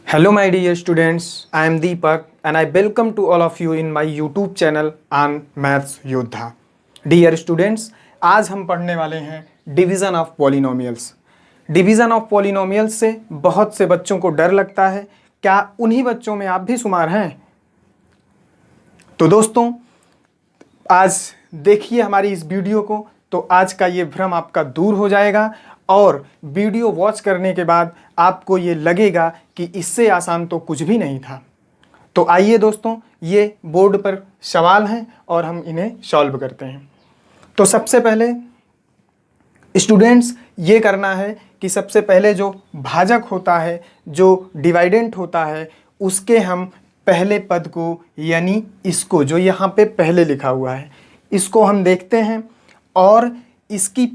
Hello my dear students, I am Deepak and I welcome to all of you in my YouTube channel on Maths Yodha. Dear students, आज हम पढ़ने वाले हैं division of polynomials. Division of polynomials से बहुत से बच्चों को डर लगता है। क्या उन्हीं बच्चों में आप भी शुमार हैं? तो दोस्तों, आज देखिए हमारी इस वीडियो को, तो आज का ये भ्रम आपका दूर हो जाएगा और वीडियो वॉच करने के बाद आपको ये लगेगा कि इससे आसान तो कुछ भी नहीं था। तो आइए दोस्तों, ये बोर्ड पर सवाल हैं और हम इन्हें सॉल्व करते हैं। तो सबसे पहले स्टूडेंट्स ये करना है कि सबसे पहले जो भाजक होता है, जो डिवाइडेंट होता है, उसके हम पहले पद को यानी इसको, जो यहाँ पे पहले लिखा हुआ है, इसको हम देखते हैं और इसकी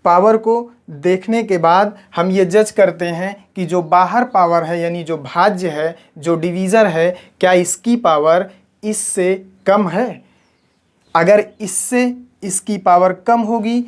पावर को देखने के बाद हम ये जज करते हैं कि जो बाहर पावर है यानी जो भाज्य है, जो डिवीज़र है, क्या इसकी पावर इससे कम है। अगर इससे इसकी पावर कम होगी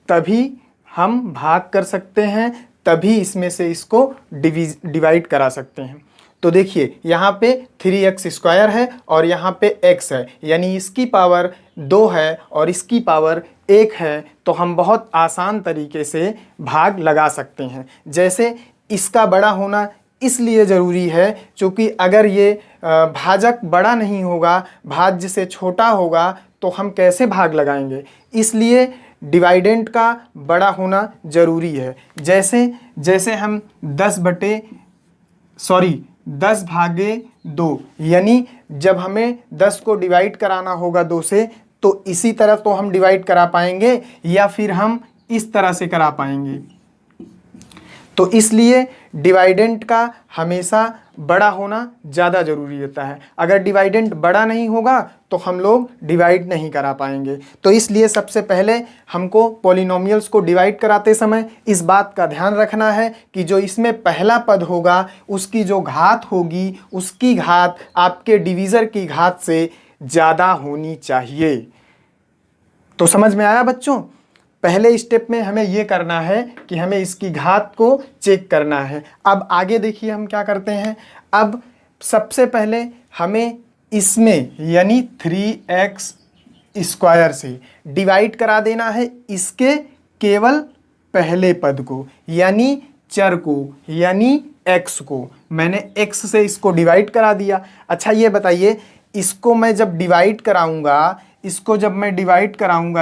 तभी हम भाग कर सकते हैं, तभी इसमें से इसको डिवाइड करा सकते हैं। तो देखिए यहाँ पे 3x² है और यहाँ पे x है, यानी इसकी पावर 2 है और इसकी पावर 1 है। तो हम बहुत आसान तरीके से भाग लगा सकते हैं। जैसे इसका बड़ा होना इसलिए ज़रूरी है क्योंकि अगर ये भाजक बड़ा नहीं होगा, भाज्य से छोटा होगा, तो हम कैसे भाग लगाएंगे। इसलिए डिवाइडेंट का बड़ा होना ज़रूरी है। जैसे हम 10/2 यानी जब हमें 10 को डिवाइड कराना होगा 2 से, तो इसी तरह तो हम डिवाइड करा पाएंगे या फिर हम इस तरह से करा पाएंगे। तो इसलिए डिवाइडेंट का हमेशा बड़ा होना ज़्यादा ज़रूरी होता है। अगर डिवाइडेंट बड़ा नहीं होगा तो हम लोग डिवाइड नहीं करा पाएंगे। तो इसलिए सबसे पहले हमको पॉलिनोमियल्स को डिवाइड कराते समय इस बात का ध्यान रखना है कि जो इसमें पहला पद होगा उसकी जो घात होगी, उसकी घात आपके डिवीज़र की घात से ज़्यादा होनी चाहिए। तो समझ में आया बच्चों? पहले स्टेप में हमें ये करना है कि हमें इसकी घात को चेक करना है। अब आगे देखिए हम क्या करते हैं। अब सबसे पहले हमें इसमें यानी 3x² से डिवाइड करा देना है इसके केवल पहले पद को यानी चर को यानी x को। मैंने x से इसको डिवाइड करा दिया। अच्छा ये बताइए, इसको मैं जब डिवाइड कराऊंगा,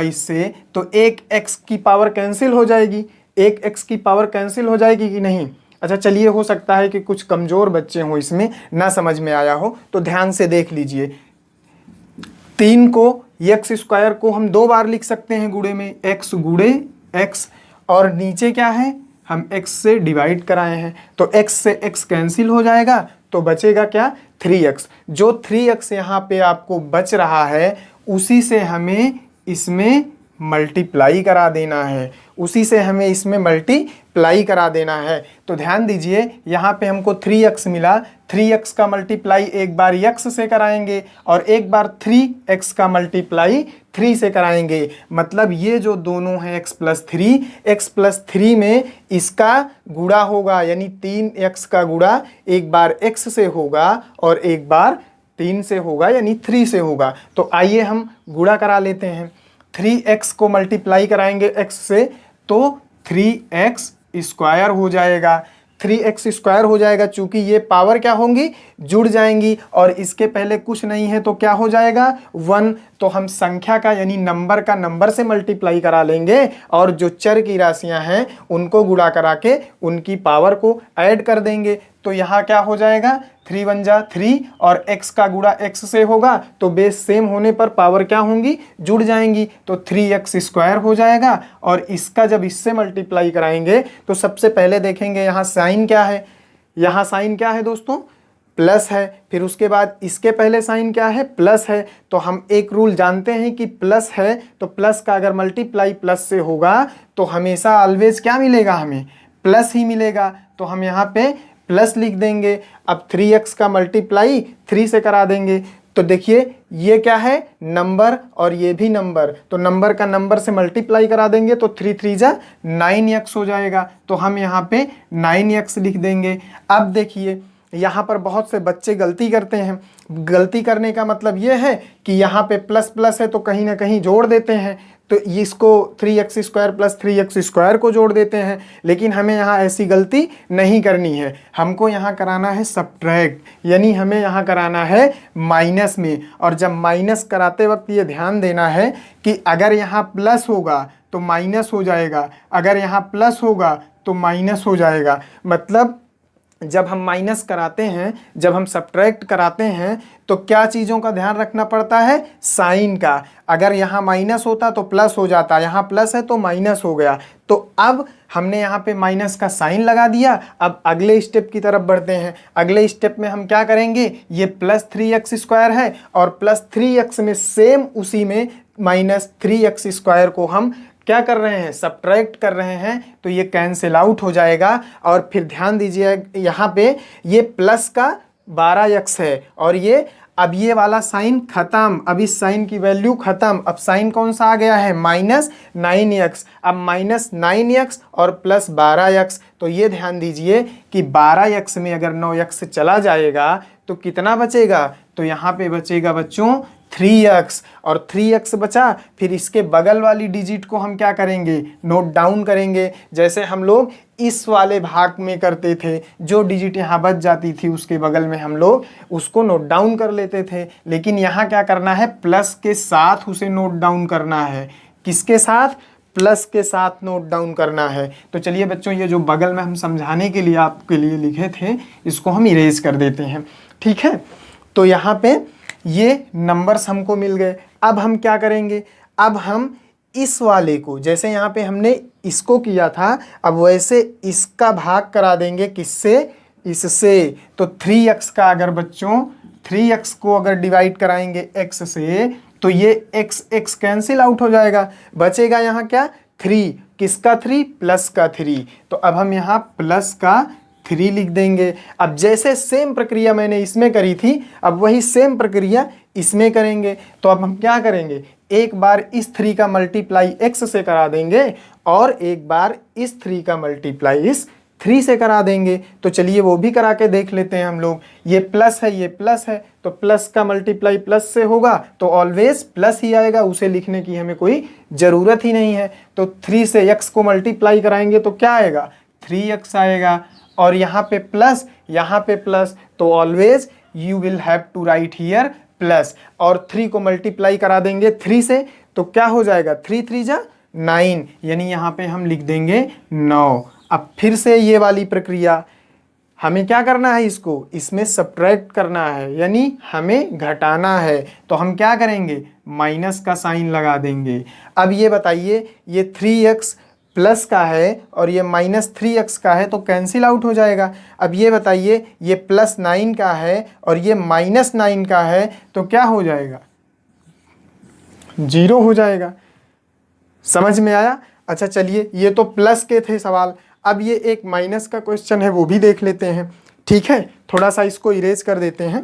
इससे, तो एक x की पावर कैंसिल हो जाएगी। एक x की पावर कैंसिल हो जाएगी कि नहीं? अच्छा चलिए, हो सकता है कि कुछ कमज़ोर बच्चे हों, इसमें ना समझ में आया हो, तो ध्यान से देख लीजिए। 3 को x² को हम 2 बार लिख सकते हैं गुणे में, x गुणे x, और नीचे क्या है, हम x से डिवाइड कराए हैं, तो x से x कैंसिल हो जाएगा, तो बचेगा क्या, 3x। जो 3x यहाँ पे आपको बच रहा है उसी से हमें इसमें मल्टीप्लाई करा देना है। तो ध्यान दीजिए, यहाँ पे हमको 3x मिला, 3x का मल्टीप्लाई एक बार x से कराएंगे और एक बार 3x का मल्टीप्लाई 3 से कराएंगे। मतलब ये जो दोनों हैं x+3 में इसका गुणा होगा, यानी 3x का गुणा एक बार x से होगा और एक बार 3 से होगा, यानी 3 से होगा। तो आइए हम गुणा करा लेते हैं। 3x को मल्टीप्लाई कराएंगे x से, तो 3x² हो जाएगा। 3x² हो जाएगा, चूंकि ये पावर क्या होंगी, जुड़ जाएंगी, और इसके पहले कुछ नहीं है तो क्या हो जाएगा, 1। तो हम संख्या का यानी नंबर का नंबर से मल्टीप्लाई करा लेंगे और जो चर की राशियां हैं उनको गुणा करा के उनकी पावर को ऐड कर देंगे। तो यहाँ क्या हो जाएगा, 3 × 1 = 3 और x का गुणा x से होगा, तो बेस सेम होने पर पावर क्या होंगी, जुड़ जाएंगी, तो 3x² हो जाएगा। और इसका जब इससे मल्टीप्लाई कराएंगे तो सबसे पहले देखेंगे यहाँ साइन क्या है। यहाँ साइन क्या है दोस्तों, प्लस है। फिर उसके बाद इसके पहले साइन क्या है, प्लस है। तो हम एक रूल जानते हैं कि प्लस है तो प्लस का अगर मल्टीप्लाई प्लस से होगा तो हमेशा ऑलवेज क्या मिलेगा, हमें प्लस ही मिलेगा। तो हम यहाँ पे प्लस लिख देंगे। अब 3x का मल्टीप्लाई 3 से करा देंगे, तो देखिए ये क्या है, नंबर और ये भी नंबर, तो नंबर का नंबर से मल्टीप्लाई करा देंगे तो 3 3 जा 9x हो जाएगा। तो हम यहाँ पे 9x लिख देंगे। अब देखिए यहाँ पर बहुत से बच्चे गलती करते हैं। गलती करने का मतलब ये है कि यहाँ पे प्लस प्लस है तो कहीं ना कहीं जोड़ देते हैं, तो इसको 3x square plus 3x square को जोड़ देते हैं। लेकिन हमें यहाँ ऐसी गलती नहीं करनी है, हमको यहाँ कराना है सब्ट्रैक्ट, यानी हमें यहाँ कराना है माइनस में। और जब माइनस कराते वक्त ये ध्यान देना है कि अगर यहाँ प्लस होगा तो माइनस हो जाएगा, अगर यहाँ प्लस होगा तो माइनस हो जाएगा। मतलब जब हम माइनस कराते हैं, जब हम सब्ट्रैक्ट कराते हैं तो क्या चीज़ों का ध्यान रखना पड़ता है, साइन का। अगर यहाँ माइनस होता तो प्लस हो जाता, यहाँ प्लस है तो माइनस हो गया। तो अब हमने यहाँ पे माइनस का साइन लगा दिया। अब अगले स्टेप की तरफ बढ़ते हैं। अगले स्टेप में हम क्या करेंगे, ये प्लस 3x स्क्वायर है और प्लस 3x में सेम उसी में माइनस 3x स्क्वायर को हम क्या कर रहे हैं, सब्ट्रैक्ट कर रहे हैं, तो ये कैंसिल आउट हो जाएगा। और फिर ध्यान दीजिए यहाँ पे ये प्लस का 12x है और ये अब ये वाला साइन खत्म, अब इस साइन की वैल्यू खत्म। अब साइन कौन सा आ गया है, माइनस 9x। अब माइनस 9x और प्लस 12x, तो ये ध्यान दीजिए कि 12x में अगर 9x चला जाएगा तो कितना बचेगा, तो यहाँ पे बचेगा बच्चों 3x, और 3x बचा। फिर इसके बगल वाली डिजिट को हम क्या करेंगे, नोट डाउन करेंगे। जैसे हम लोग इस वाले भाग में करते थे, जो डिजिट यहाँ बच जाती थी उसके बगल में हम लोग उसको नोट डाउन कर लेते थे। लेकिन यहाँ क्या करना है, प्लस के साथ उसे नोट डाउन करना है। किसके साथ, प्लस के साथ नोट डाउन करना है। तो चलिए बच्चों, ये जो बगल में हम समझाने के लिए आपके लिए लिखे थे इसको हम इरेज कर देते हैं, ठीक है। तो यहाँ पे ये नंबर्स हमको मिल गए। अब हम क्या करेंगे, अब हम इस वाले को, जैसे यहाँ पे हमने इसको किया था, अब वैसे इसका भाग करा देंगे, किससे, इससे। तो 3x का अगर बच्चों 3x को अगर डिवाइड कराएंगे x से तो ये x कैंसिल आउट हो जाएगा, बचेगा यहाँ क्या, 3। किसका 3, प्लस का 3। तो अब हम यहाँ प्लस का 3 लिख देंगे। अब जैसे सेम प्रक्रिया मैंने इसमें करी थी, अब वही सेम प्रक्रिया इसमें करेंगे। तो अब हम क्या करेंगे, एक बार इस 3 का मल्टीप्लाई x से करा देंगे और एक बार इस 3 का मल्टीप्लाई इस 3 से करा देंगे। तो चलिए वो भी करा के देख लेते हैं हम लोग। ये प्लस है, ये प्लस है, तो प्लस का मल्टीप्लाई प्लस से होगा तो ऑलवेज प्लस ही आएगा, उसे लिखने की हमें कोई ज़रूरत ही नहीं है। तो 3 से x को मल्टीप्लाई कराएंगे तो क्या आएगा, 3x आएगा। और यहाँ पे प्लस, यहाँ पे प्लस, तो always you will have to write here plus. और 3 को मल्टीप्लाई करा देंगे 3 से तो क्या हो जाएगा, 3 3 जा 9, यानी यहाँ पे हम लिख देंगे 9। अब फिर से ये वाली प्रक्रिया, हमें क्या करना है, इसको इसमें सब्ट्रैक्ट करना है, यानी हमें घटाना है। तो हम क्या करेंगे, माइनस का साइन लगा देंगे। अब ये बताइए, ये 3x प्लस का है और ये माइनस 3x का है तो कैंसिल आउट हो जाएगा। अब ये बताइए, ये प्लस 9 का है और ये माइनस 9 का है तो क्या हो जाएगा, 0 हो जाएगा। समझ में आया। अच्छा चलिए, ये तो प्लस के थे सवाल, अब ये एक माइनस का क्वेश्चन है वो भी देख लेते हैं, ठीक है। थोड़ा सा इसको इरेज कर देते हैं,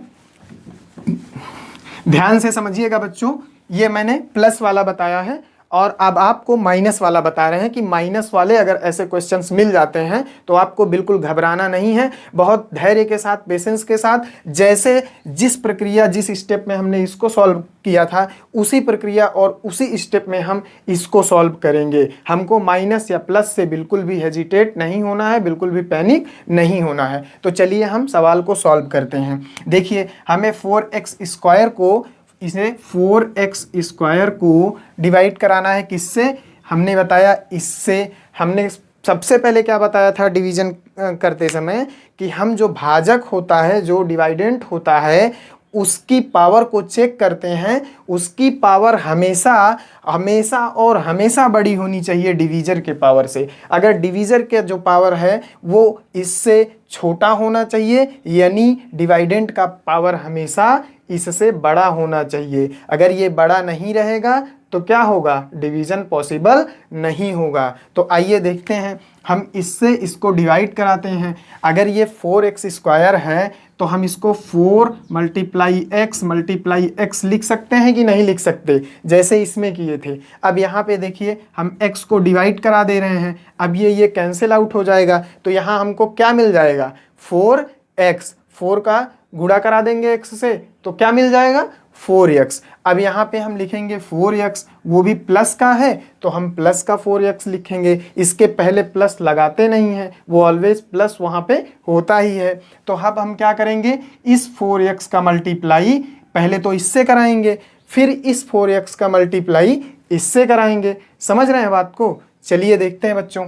ध्यान से समझिएगा बच्चों। ये मैंने प्लस वाला बताया है और अब आपको माइनस वाला बता रहे हैं कि माइनस वाले अगर ऐसे क्वेश्चंस मिल जाते हैं तो आपको बिल्कुल घबराना नहीं है। बहुत धैर्य के साथ, पेशेंस के साथ, जैसे जिस प्रक्रिया, जिस स्टेप में हमने इसको सॉल्व किया था उसी प्रक्रिया और उसी स्टेप में हम इसको सॉल्व करेंगे। हमको माइनस या प्लस से बिल्कुल भी हेजिटेट नहीं होना है, बिल्कुल भी पैनिक नहीं होना है। तो चलिए हम सवाल को सॉल्व करते हैं। देखिए, हमें 4x स्क्वायर को, इसे 4x स्क्वायर को डिवाइड कराना है किससे, हमने बताया इससे। हमने सबसे पहले क्या बताया था डिवीजन करते समय, कि हम जो भाजक होता है, जो डिवाइडेंट होता है, उसकी पावर को चेक करते हैं। उसकी पावर हमेशा हमेशा और हमेशा बड़ी होनी चाहिए डिवीज़र के पावर से। अगर डिवीज़र के जो पावर है वो इससे छोटा होना चाहिए, यानी डिवाइडेंट का पावर हमेशा इससे बड़ा होना चाहिए। अगर ये बड़ा नहीं रहेगा तो क्या होगा, डिवीजन पॉसिबल नहीं होगा। तो आइए देखते हैं, हम इससे इसको डिवाइड कराते हैं। अगर ये 4x² है तो हम इसको 4 × x लिख सकते हैं कि नहीं लिख सकते, जैसे इसमें किए थे। अब यहाँ पे देखिए हम x को डिवाइड करा दे रहे हैं, अब ये कैंसिल आउट हो जाएगा, तो यहाँ हमको क्या मिल जाएगा, 4x, 4 का गुणा करा देंगे x से तो क्या मिल जाएगा, 4x। अब यहाँ पे हम लिखेंगे 4x, वो भी प्लस का है तो हम प्लस का 4x लिखेंगे, इसके पहले प्लस लगाते नहीं हैं, वो ऑलवेज प्लस वहाँ पे होता ही है। तो अब हम क्या करेंगे, इस 4x का मल्टीप्लाई पहले तो इससे कराएंगे, फिर इस 4x का मल्टीप्लाई इससे कराएंगे। समझ रहे हैं बात को? चलिए देखते हैं बच्चों,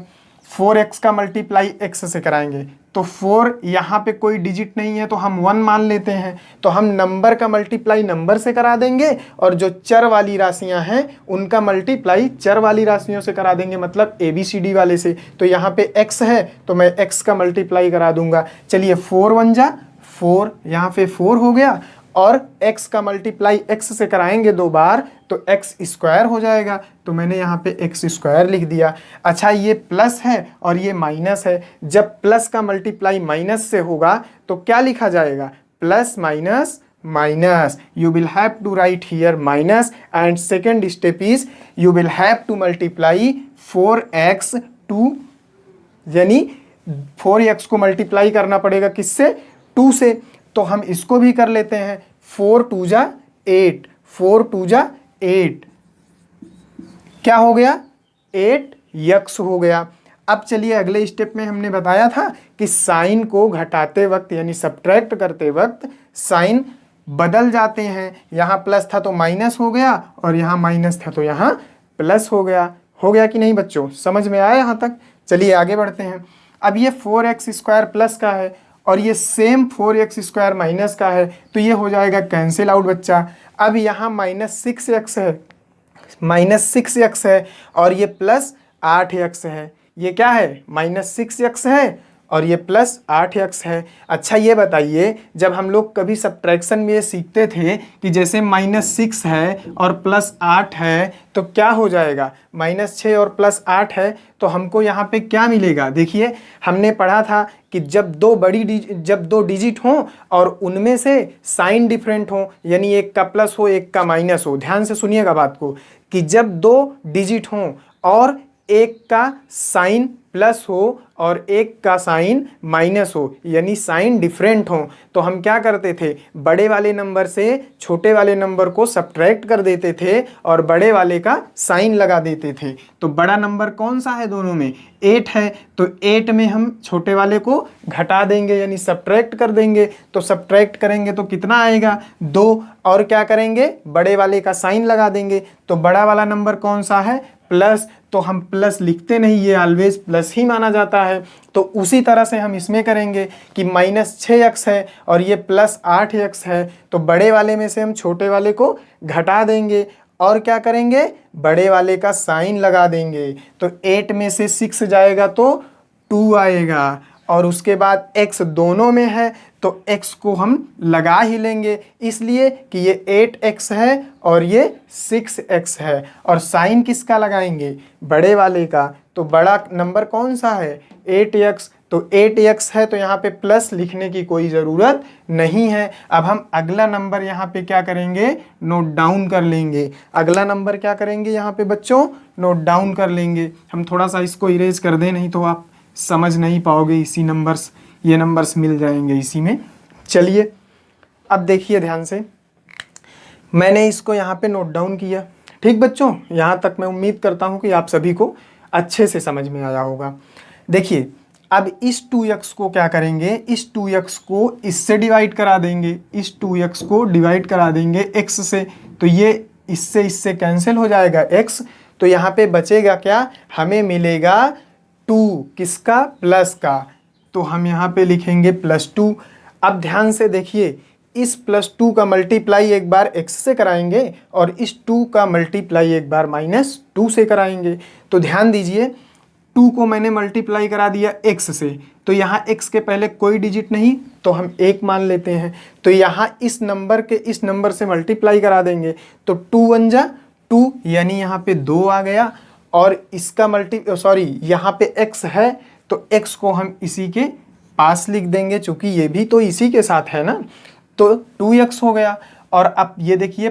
4x का मल्टीप्लाई x से कराएंगे तो 4 यहाँ पे कोई डिजिट नहीं है तो हम 1 मान लेते हैं, तो हम नंबर का मल्टीप्लाई नंबर से करा देंगे और जो चर वाली राशियाँ हैं उनका मल्टीप्लाई चर वाली राशियों से करा देंगे, मतलब ABCD वाले से। तो यहाँ पे x है तो मैं x का मल्टीप्लाई करा दूंगा। चलिए 4 1 जा 4, यहाँ पे 4 हो गया और x का मल्टीप्लाई x से कराएंगे 2 बार तो x² हो जाएगा, तो मैंने यहाँ पे x² लिख दिया। अच्छा ये प्लस है और ये माइनस है, जब प्लस का मल्टीप्लाई माइनस से होगा तो क्या लिखा जाएगा, plus minus minus, you will have to write here minus and second step is you will have to multiply 4x to, यानी 4x को मल्टीप्लाई करना पड़ेगा किससे, 2 से। तो हम इसको भी कर लेते हैं, 4 2 जा 8, 4 2 जा 8, क्या हो गया, 8x हो गया। अब चलिए अगले स्टेप में हमने बताया था कि साइन को घटाते वक्त यानी सब्ट्रैक्ट करते वक्त साइन बदल जाते हैं, यहाँ प्लस था तो माइनस हो गया और यहाँ माइनस था तो यहाँ प्लस हो गया। हो गया कि नहीं बच्चों, समझ में आया यहाँ तक? चलिए आगे बढ़ते हैं। अब ये 4x² प्लस का है और ये सेम 4x² माइनस का है, तो ये हो जाएगा कैंसिल आउट बच्चा। अब यहाँ -6x है, -6x है और ये प्लस 8x है, ये क्या है, -6x है और ये प्लस 8x है। अच्छा ये बताइए, जब हम लोग कभी सब्ट्रैक्शन में ये सीखते थे कि जैसे -6 है और +8 है तो क्या हो जाएगा, -6 और +8 है तो हमको यहाँ पे क्या मिलेगा। देखिए हमने पढ़ा था कि जब दो डिजिट हों और उनमें से साइन डिफरेंट हो, यानी एक का प्लस हो एक का माइनस हो, ध्यान से सुनिएगा बात को, कि जब 2 डिजिट हों और एक का साइन प्लस हो और एक का साइन माइनस हो, यानी साइन डिफरेंट हो, तो हम क्या करते थे, बड़े वाले नंबर से छोटे वाले नंबर को सब्ट्रैक्ट कर देते थे और बड़े वाले का साइन लगा देते थे। तो बड़ा नंबर कौन सा है दोनों में, 8 है, तो 8 में हम छोटे वाले को घटा देंगे यानी सब्ट्रैक्ट कर देंगे, तो सब्ट्रैक्ट करेंगे तो कितना आएगा, 2, और क्या करेंगे, बड़े वाले का साइन लगा देंगे। तो बड़ा वाला नंबर कौन सा है, प्लस, तो हम प्लस लिखते नहीं, ये ऑलवेज प्लस ही माना जाता है। तो उसी तरह से हम इसमें करेंगे कि -6x है और ये +8x है, तो बड़े वाले में से हम छोटे वाले को घटा देंगे और क्या करेंगे, बड़े वाले का साइन लगा देंगे। तो 8 में से 6 जाएगा तो 2 आएगा और उसके बाद x दोनों में है तो x को हम लगा ही लेंगे, इसलिए कि ये 8x है और ये 6x है। और साइन किसका लगाएंगे, बड़े वाले का। तो बड़ा नंबर कौन सा है, 8x, तो 8x है तो यहाँ पे प्लस लिखने की कोई ज़रूरत नहीं है। अब हम अगला नंबर यहाँ पे क्या करेंगे, नोट डाउन कर लेंगे। अगला नंबर क्या करेंगे यहाँ पे बच्चों, नोट डाउन कर लेंगे। हम थोड़ा सा इसको इरेज कर दें, नहीं तो आप समझ नहीं पाओगे, इसी नंबर्स, ये नंबर्स मिल जाएंगे इसी में। चलिए अब देखिए ध्यान से, मैंने इसको यहाँ पे नोट डाउन किया। ठीक बच्चों, यहाँ तक मैं उम्मीद करता हूँ कि आप सभी को अच्छे से समझ में आया होगा। देखिए अब इस 2x को क्या करेंगे, इस 2x को इससे डिवाइड करा देंगे, इस 2x को डिवाइड करा देंगे x से, तो ये इससे कैंसिल हो जाएगा x, तो यहाँ पे बचेगा क्या, हमें मिलेगा 2, किसका, प्लस का, तो हम यहाँ पे लिखेंगे +2। अब ध्यान से देखिए, इस +2 का मल्टीप्लाई एक बार x से कराएंगे और इस 2 का मल्टीप्लाई एक बार -2 से कराएंगे। तो ध्यान दीजिए, 2 को मैंने मल्टीप्लाई करा दिया x से, तो यहाँ x के पहले कोई डिजिट नहीं तो हम 1 मान लेते हैं। तो यहाँ इस नंबर के इस नंबर से मल्टीप्लाई करा देंगे तो 2 1 जा 2 यानी यहाँ पे 2 आ गया, और इसका यहाँ पे x है तो x को हम इसी के पास लिख देंगे, चूंकि ये भी तो इसी के साथ है ना, तो 2x हो गया। और अब ये देखिए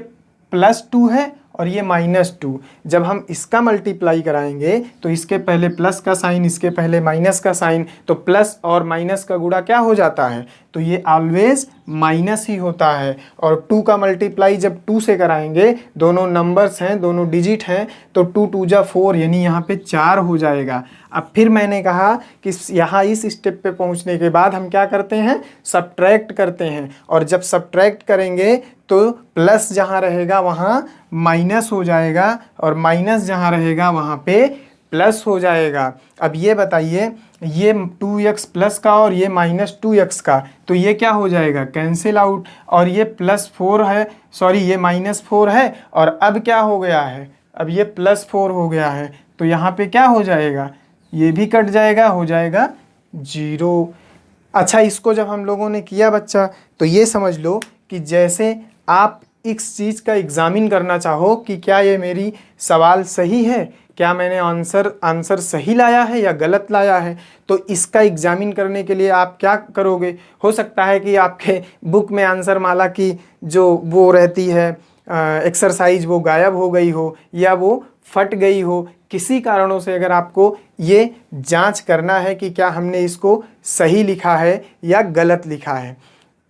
+2 है और ये -2, जब हम इसका मल्टीप्लाई कराएंगे तो इसके पहले प्लस का साइन, इसके पहले माइनस का साइन, तो प्लस और माइनस का गुणा क्या हो जाता है, तो ये ऑलवेज माइनस ही होता है। और 2 का मल्टीप्लाई जब 2 से कराएंगे, दोनों नंबर्स हैं, दोनों डिजिट हैं, तो 2 2 जा 4 यानी यहाँ पे 4 हो जाएगा। अब फिर मैंने कहा कि यहाँ इस स्टेप पे पहुँचने के बाद हम क्या करते हैं, सब्ट्रैक्ट करते हैं, और जब सब्ट्रैक्ट करेंगे तो प्लस जहाँ रहेगा वहाँ माइनस हो जाएगा, और माइनस जहाँ रहेगा वहाँ पे प्लस हो जाएगा। अब ये बताइए, ये 2x प्लस का और ये -2x का, तो ये क्या हो जाएगा, कैंसिल आउट। और ये +4 है, ये -4 है, और अब क्या हो गया है, अब ये +4 हो गया है, तो यहाँ पे क्या हो जाएगा, ये भी कट जाएगा, हो जाएगा 0। अच्छा, इसको जब हम लोगों ने किया बच्चा, तो ये समझ लो कि जैसे आप इस चीज़ का एग्ज़ामिन करना चाहो कि क्या ये मेरी सवाल सही है, क्या मैंने आंसर सही लाया है या गलत लाया है, तो इसका एग्ज़ामिन करने के लिए आप क्या करोगे। हो सकता है कि आपके बुक में आंसर माला की जो वो रहती है एक्सरसाइज वो गायब हो गई हो या वो फट गई हो, किसी कारणों से अगर आपको ये जांच करना है कि क्या हमने इसको सही लिखा है या गलत लिखा है,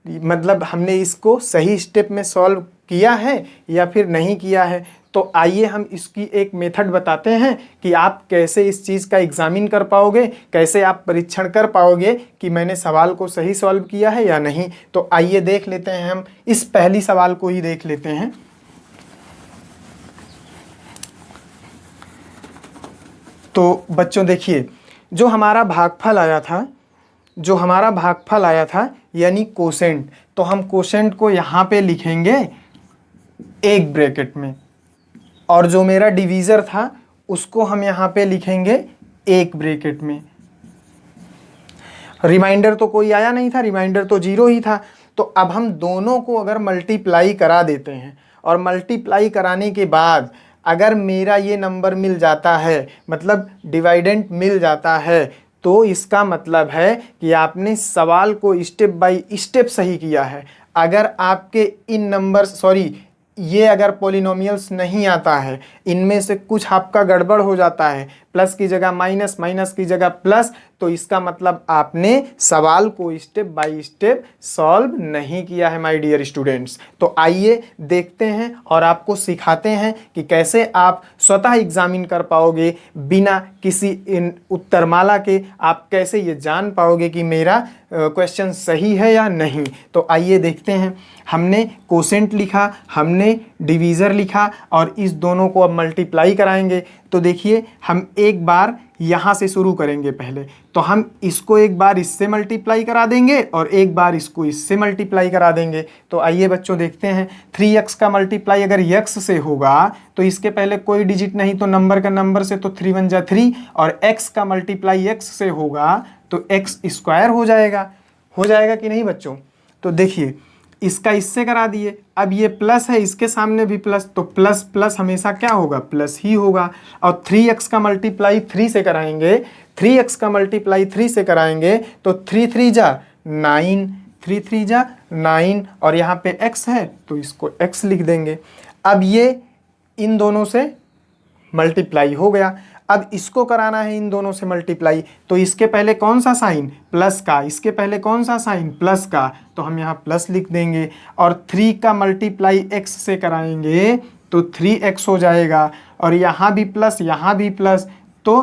मतलब हमने इसको सही स्टेप में सॉल्व किया है या फिर नहीं किया है, तो आइए हम इसकी एक मेथड बताते हैं कि आप कैसे इस चीज़ का एग्ज़ामिन कर पाओगे, कैसे आप परीक्षण कर पाओगे कि मैंने सवाल को सही सॉल्व किया है या नहीं। तो आइए देख लेते हैं, हम इस पहली सवाल को ही देख लेते हैं। तो बच्चों देखिए, जो हमारा भागफल आया था यानी कोसेंट, तो हम कोसेंट को यहाँ पे लिखेंगे 1 ब्रैकेट में, और जो मेरा डिवीज़र था उसको हम यहाँ पे लिखेंगे 1 ब्रैकेट में। रिमाइंडर तो कोई आया नहीं था, रिमाइंडर तो 0 ही था। तो अब हम दोनों को अगर मल्टीप्लाई करा देते हैं, और मल्टीप्लाई कराने के बाद अगर मेरा ये नंबर मिल जाता है, मतलब डिवाइडेंट मिल जाता है, तो इसका मतलब है कि आपने सवाल को स्टेप बाय स्टेप सही किया है। अगर आपके इन नंबर्स ये अगर पॉलिनोमियल्स नहीं आता है, इनमें से कुछ आपका गड़बड़ हो जाता है, प्लस की जगह माइनस, माइनस की जगह प्लस, तो इसका मतलब आपने सवाल को स्टेप बाय स्टेप सॉल्व नहीं किया है माय डियर स्टूडेंट्स। तो आइए देखते हैं और आपको सिखाते हैं कि कैसे आप स्वतः एग्जामिन कर पाओगे बिना किसी उत्तरमाला के, आप कैसे ये जान पाओगे कि मेरा क्वेश्चन सही है या नहीं। तो आइए देखते हैं। हमने कोसेंट लिखा, हमने डिवीज़र लिखा, और इस दोनों को अब मल्टीप्लाई कराएंगे। तो देखिए, हम एक बार यहाँ से शुरू करेंगे पहले, तो हम इसको एक बार इससे मल्टीप्लाई करा देंगे और एक बार इसको इससे मल्टीप्लाई करा देंगे। तो आइए बच्चों देखते हैं। 3x का मल्टीप्लाई अगर x से होगा तो इसके पहले कोई डिजिट नहीं, तो नंबर का नंबर से, तो 3 1 जा 3, और x का मल्टीप्लाई x से होगा तो x स्क्वायर हो जाएगा कि नहीं बच्चों। तो देखिए, इसका इससे करा दिए, अब ये प्लस है, इसके सामने भी प्लस, तो प्लस प्लस हमेशा क्या होगा, प्लस ही होगा। और 3x का मल्टीप्लाई 3 से कराएंगे, 3x का मल्टीप्लाई 3 से कराएंगे तो 3 3 जा 9, 3 3 जा 9, और यहाँ पे x है तो इसको x लिख देंगे। अब ये इन दोनों से मल्टीप्लाई हो गया, अब इसको कराना है इन दोनों से मल्टीप्लाई, तो इसके पहले कौन सा साइन, प्लस का, इसके पहले कौन सा साइन, प्लस का, तो हम यहाँ प्लस लिख देंगे। और 3 का मल्टीप्लाई x से कराएंगे तो 3x हो जाएगा, और यहाँ भी प्लस, यहाँ भी प्लस, तो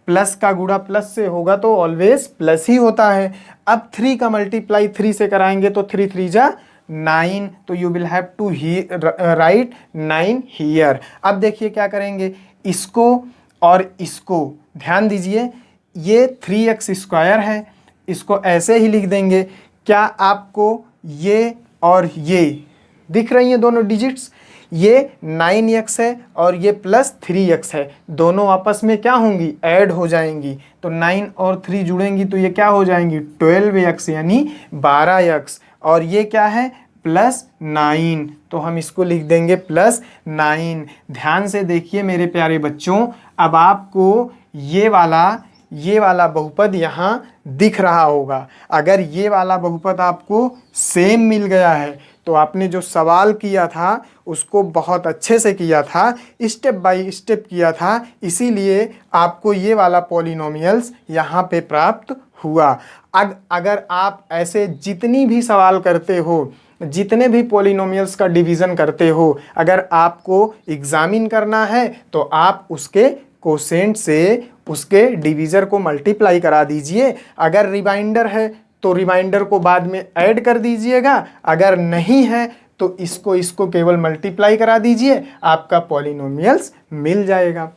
प्लस का गुणा प्लस से होगा तो ऑलवेज प्लस ही होता है। अब 3 का मल्टीप्लाई 3 से कराएंगे तो 3 3 जा 9, तो you will have to write 9 here. अब देखिए क्या करेंगे, इसको और इसको ध्यान दीजिए, ये 3x स्क्वायर है, इसको ऐसे ही लिख देंगे। क्या आपको ये और ये दिख रही हैं दोनों डिजिट्स, ये 9x है और ये प्लस 3x है, दोनों आपस में क्या होंगी, ऐड हो जाएंगी। तो 9 और 3 जुड़ेंगी तो ये क्या हो जाएंगी, 12x यानी 12x। और ये क्या है, प्लस 9, तो हम इसको लिख देंगे प्लस 9। ध्यान से देखिए मेरे प्यारे बच्चों, अब आपको ये वाला बहुपद यहाँ दिख रहा होगा। अगर ये वाला बहुपद आपको सेम मिल गया है तो आपने जो सवाल किया था उसको बहुत अच्छे से किया था, स्टेप बाय स्टेप किया था, इसीलिए आपको ये वाला पॉलिनोमियल्स यहाँ पे प्राप्त हुआ। अगर आप ऐसे जितनी भी सवाल करते हो, जितने भी पॉलिनोमियल्स का डिवीज़न करते हो, अगर आपको एग्जामिन करना है तो आप उसके कोसेंट से उसके डिवीज़र को मल्टीप्लाई करा दीजिए। अगर रिमाइंडर है तो रिमाइंडर को बाद में ऐड कर दीजिएगा, अगर नहीं है तो इसको केवल मल्टीप्लाई करा दीजिए, आपका पॉलिनोमियल्स मिल जाएगा।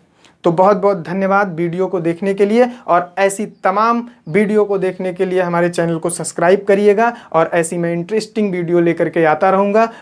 तो बहुत बहुत धन्यवाद वीडियो को देखने के लिए, और ऐसी तमाम वीडियो को देखने के लिए हमारे चैनल को सब्सक्राइब करिएगा, और ऐसी मैं इंटरेस्टिंग वीडियो लेकर के आता रहूँगा।